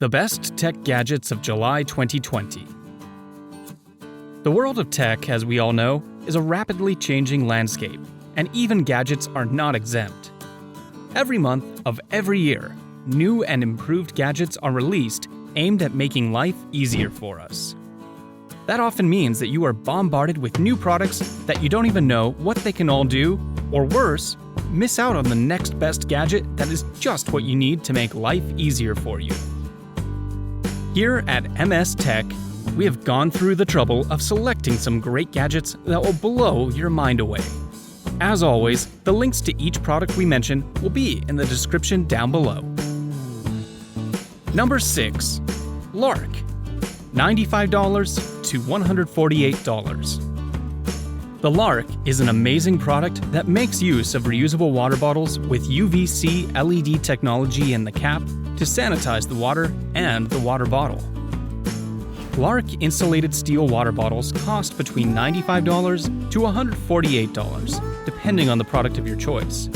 The best tech gadgets of July 2020. The world of tech, as we all know, is a rapidly changing landscape, and even gadgets are not exempt. Every month of every year, new and improved gadgets are released aimed at making life easier for us. That often means that you are bombarded with new products that you don't even know what they can all do, or worse, miss out on the next best gadget that is just what you need to make life easier for you. Here at MS Tech, we have gone through the trouble of selecting some great gadgets that will blow your mind away. As always, the links to each product we mention will be in the description down below. Number 6. Lark. $95 to $148. The Lark is an amazing product that makes use of reusable water bottles with UVC LED technology in the cap to sanitize the water and the water bottle. Lark insulated steel water bottles cost between $95 to $148, depending on the product of your choice.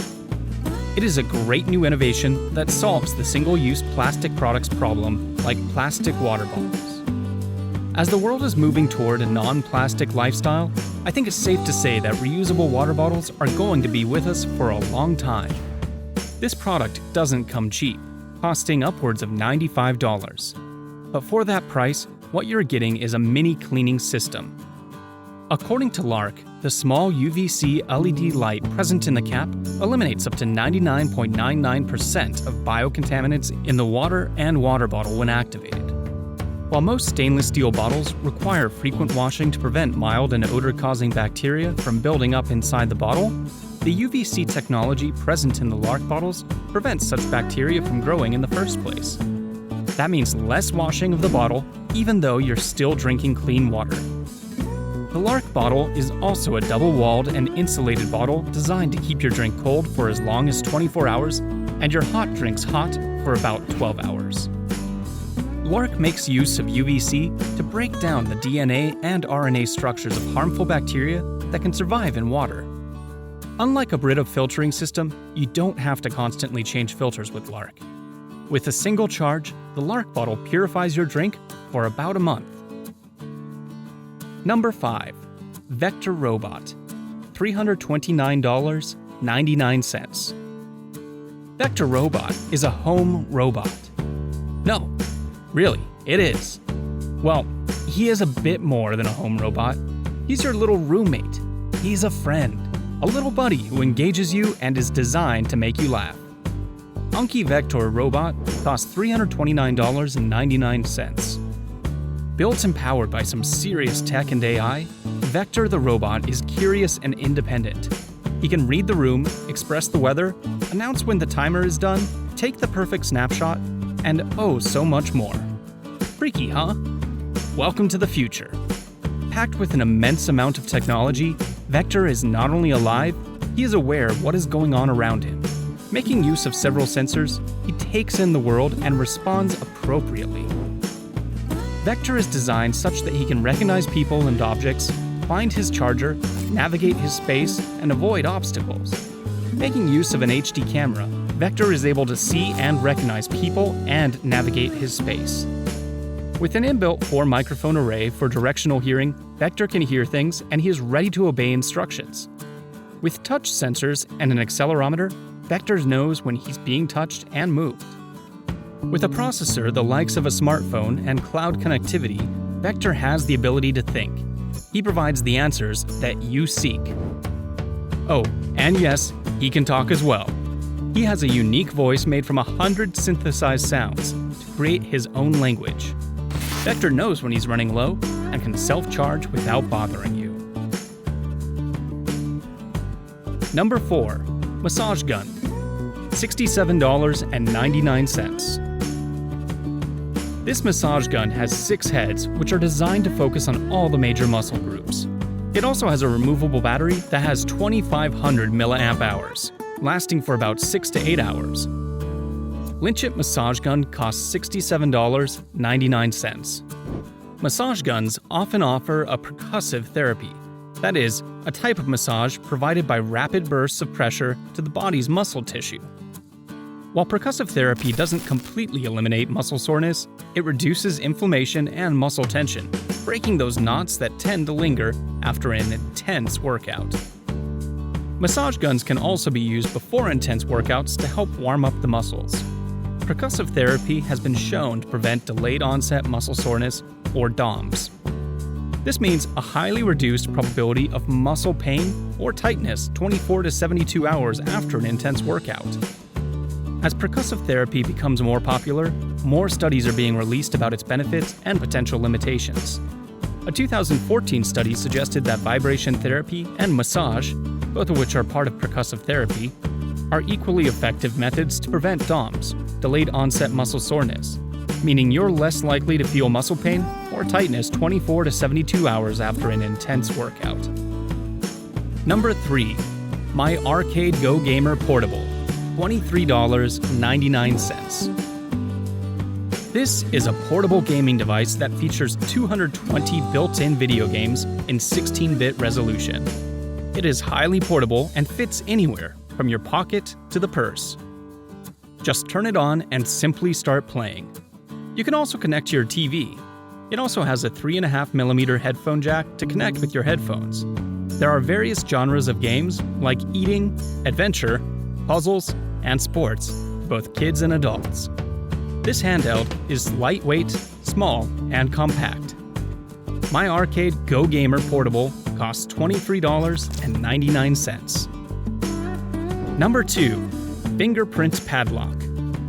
It is a great new innovation that solves the single-use plastic products problem like plastic water bottles. As the world is moving toward a non-plastic lifestyle, I think it's safe to say that reusable water bottles are going to be with us for a long time. This product doesn't come cheap, costing upwards of $95. But for that price, what you're getting is a mini cleaning system. According to Lark, the small UVC LED light present in the cap eliminates up to 99.99% of biocontaminants in the water and water bottle when activated. While most stainless steel bottles require frequent washing to prevent mild and odor-causing bacteria from building up inside the bottle, the UVC technology present in the Lark bottles prevents such bacteria from growing in the first place. That means less washing of the bottle, even though you're still drinking clean water. The Lark bottle is also a double-walled and insulated bottle designed to keep your drink cold for as long as 24 hours and your hot drinks hot for about 12 hours. Lark makes use of UVC to break down the DNA and RNA structures of harmful bacteria that can survive in water. Unlike a Brita filtering system, you don't have to constantly change filters with Lark. With a single charge, the Lark bottle purifies your drink for about a month. Number 5. Vector Robot. $329.99. Vector Robot is a home robot. No, really, it is. Well, he is a bit more than a home robot. He's your little roommate. He's a friend, a little buddy who engages you and is designed to make you laugh. Anki Vector Robot costs $329.99. Built and powered by some serious tech and AI, Vector the robot is curious and independent. He can read the room, express the weather, announce when the timer is done, take the perfect snapshot, and oh so much more. Freaky, huh? Welcome to the future. Packed with an immense amount of technology, Vector is not only alive, he is aware of what is going on around him. Making use of several sensors, he takes in the world and responds appropriately. Vector is designed such that he can recognize people and objects, find his charger, navigate his space, and avoid obstacles. Making use of an HD camera, Vector is able to see and recognize people and navigate his space. With an inbuilt 4-microphone array for directional hearing, Vector can hear things and he is ready to obey instructions. With touch sensors and an accelerometer, Vector knows when he's being touched and moved. With a processor the likes of a smartphone and cloud connectivity, Vector has the ability to think. He provides the answers that you seek. Oh, and yes, he can talk as well. He has a unique voice made from 100 synthesized sounds to create his own language. Vector knows when he's running low and can self-charge without bothering you. Number 4. Massage Gun. $67.99. This massage gun has 6 heads, which are designed to focus on all the major muscle groups. It also has a removable battery that has 2,500 milliamp hours, lasting for about 6 to 8 hours. Lynchit Massage Gun costs $67.99. Massage guns often offer a percussive therapy, that is, a type of massage provided by rapid bursts of pressure to the body's muscle tissue. While percussive therapy doesn't completely eliminate muscle soreness, it reduces inflammation and muscle tension, breaking those knots that tend to linger after an intense workout. Massage guns can also be used before intense workouts to help warm up the muscles. Percussive therapy has been shown to prevent delayed onset muscle soreness, or DOMS. This means a highly reduced probability of muscle pain or tightness 24 to 72 hours after an intense workout. As percussive therapy becomes more popular, more studies are being released about its benefits and potential limitations. A 2014 study suggested that vibration therapy and massage, both of which are part of percussive therapy, are equally effective methods to prevent DOMS, delayed onset muscle soreness, meaning you're less likely to feel muscle pain or tightness 24 to 72 hours after an intense workout. Number 3. My Arcade Go Gamer Portable, $23.99. This is a portable gaming device that features 220 built-in video games in 16-bit resolution. It is highly portable and fits anywhere, from your pocket to the purse. Just turn it on and simply start playing. You can also connect to your TV. It also has a 3.5mm headphone jack to connect with your headphones. There are various genres of games like eating, adventure, puzzles, and sports, both kids and adults. This handheld is lightweight, small, and compact. My Arcade Go Gamer Portable costs $23.99. Number 2. Fingerprints Padlock,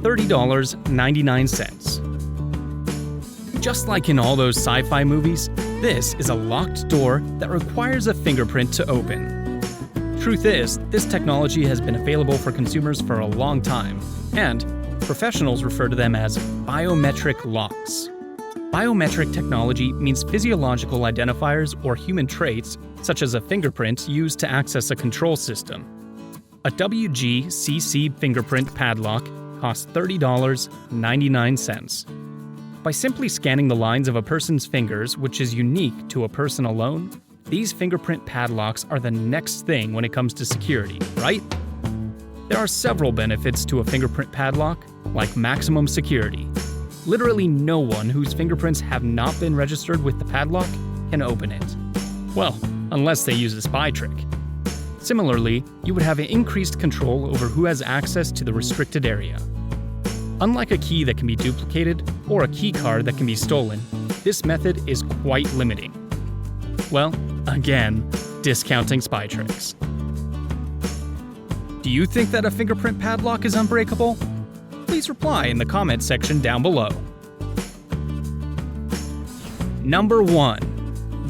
$30.99. Just like in all those sci-fi movies, this is a locked door that requires a fingerprint to open. Truth is, this technology has been available for consumers for a long time, and professionals refer to them as biometric locks. Biometric technology means physiological identifiers or human traits, such as a fingerprint, used to access a control system. A WG-CC fingerprint padlock costs $30.99. By simply scanning the lines of a person's fingers, which is unique to a person alone, these fingerprint padlocks are the next thing when it comes to security, right? There are several benefits to a fingerprint padlock, like maximum security. Literally no one whose fingerprints have not been registered with the padlock can open it. Well, unless they use a spy trick. Similarly, you would have increased control over who has access to the restricted area. Unlike a key that can be duplicated or a key card that can be stolen, this method is quite limiting. Well, again, discounting spy tricks. Do you think that a fingerprint padlock is unbreakable? Please reply in the comments section down below. Number 1.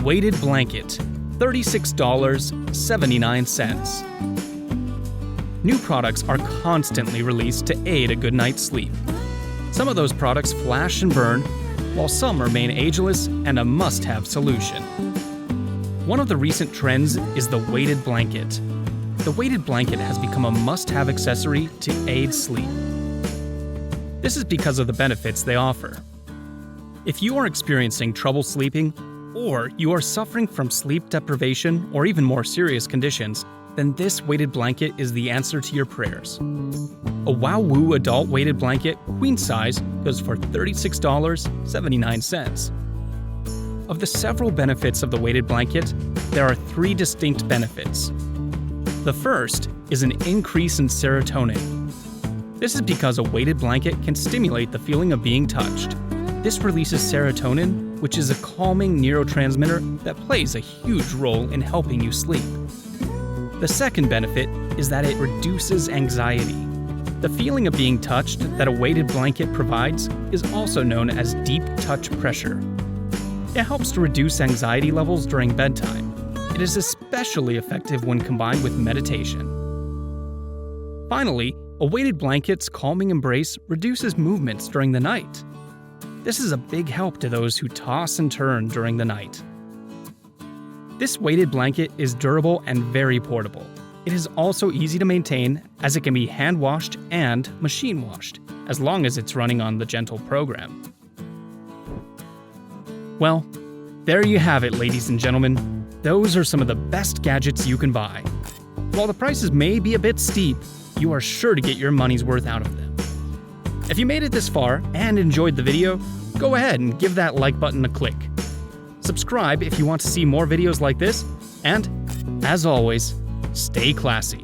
Weighted Blanket, $36.79. New products are constantly released to aid a good night's sleep. Some of those products flash and burn, while some remain ageless and a must-have solution. One of the recent trends is the weighted blanket. The weighted blanket has become a must-have accessory to aid sleep. This is because of the benefits they offer. If you are experiencing trouble sleeping, or you are suffering from sleep deprivation or even more serious conditions, then this weighted blanket is the answer to your prayers. A WowWoo adult weighted blanket, queen size, goes for $36.79. Of the several benefits of the weighted blanket, there are 3 distinct benefits. The first is an increase in serotonin. This is because a weighted blanket can stimulate the feeling of being touched. This releases serotonin, which is a calming neurotransmitter that plays a huge role in helping you sleep. The second benefit is that it reduces anxiety. The feeling of being touched that a weighted blanket provides is also known as deep touch pressure. It helps to reduce anxiety levels during bedtime. It is especially effective when combined with meditation. Finally, a weighted blanket's calming embrace reduces movements during the night. This is a big help to those who toss and turn during the night. This weighted blanket is durable and very portable. It is also easy to maintain, as it can be hand washed and machine washed, as long as it's running on the Gentle program. Well, there you have it, ladies and gentlemen. Those are some of the best gadgets you can buy. While the prices may be a bit steep, you are sure to get your money's worth out of them. If you made it this far and enjoyed the video, go ahead and give that like button a click. Subscribe if you want to see more videos like this, and, as always, stay classy.